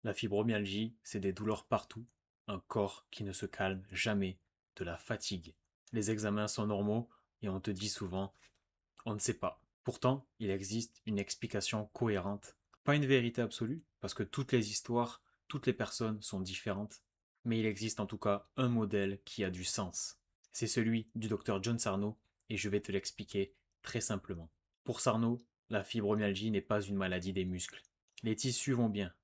La fibromyalgie, c'est des douleurs partout, un corps qui ne se calme jamais, de la fatigue. Les examens sont normaux et on te dit souvent on ne sait pas. Pourtant, il existe une explication cohérente. Pas une vérité absolue, parce que toutes les histoires, toutes les personnes sont différentes, mais il existe en tout cas un modèle qui a du sens. C'est celui du docteur John Sarno et je vais te l'expliquer très simplement. Pour Sarno, la fibromyalgie n'est pas une maladie des muscles. Les tissus vont bien,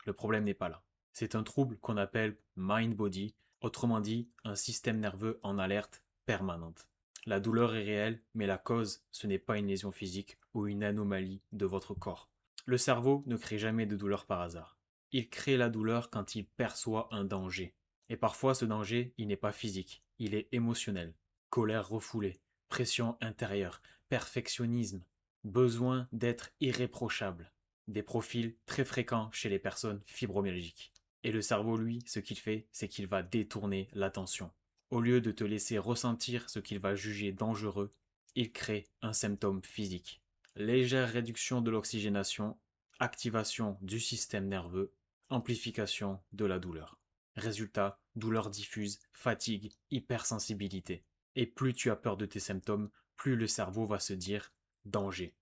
le problème n'est pas là. C'est un trouble qu'on appelle mind-body, autrement dit un système nerveux en alerte permanente. La douleur est réelle, mais la cause, ce n'est pas une lésion physique ou une anomalie de votre corps. Le cerveau ne crée jamais de douleur par hasard. Il crée la douleur quand il perçoit un danger. Et parfois ce danger, il n'est pas physique, il est émotionnel. Colère refoulée, pression intérieure, perfectionnisme, besoin d'être irréprochable. Des profils très fréquents chez les personnes fibromyalgiques. Et le cerveau, lui, ce qu'il fait, c'est qu'il va détourner l'attention. Au lieu de te laisser ressentir ce qu'il va juger dangereux, il crée un symptôme physique. Légère réduction de l'oxygénation, activation du système nerveux, amplification de la douleur. Résultat, douleur diffuse, fatigue, hypersensibilité. Et plus tu as peur de tes symptômes, plus le cerveau va se dire danger.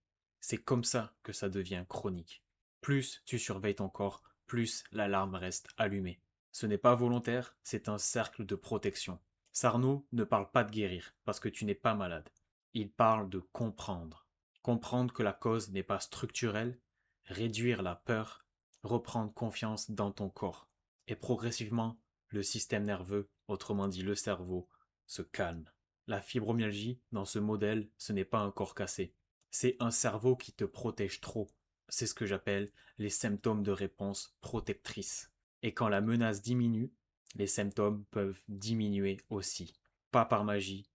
C'est comme ça que ça devient chronique. Plus tu surveilles ton corps, plus l'alarme reste allumée. Ce n'est pas volontaire, c'est un cercle de protection. Sarno ne parle pas de guérir, parce que tu n'es pas malade. Il parle de comprendre. Comprendre que la cause n'est pas structurelle, réduire la peur, reprendre confiance dans ton corps. Et progressivement, le système nerveux, autrement dit le cerveau, se calme. La fibromyalgie, dans ce modèle, ce n'est pas un corps cassé. C'est un cerveau qui te protège trop. C'est ce que j'appelle les symptômes de réponse protectrice. Et quand la menace diminue, les symptômes peuvent diminuer aussi. Pas par magie,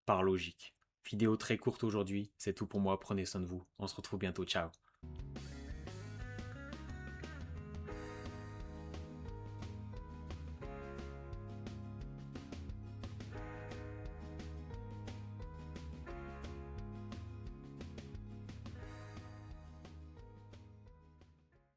par logique. Vidéo très courte aujourd'hui, c'est tout pour moi, prenez soin de vous. On se retrouve bientôt, ciao.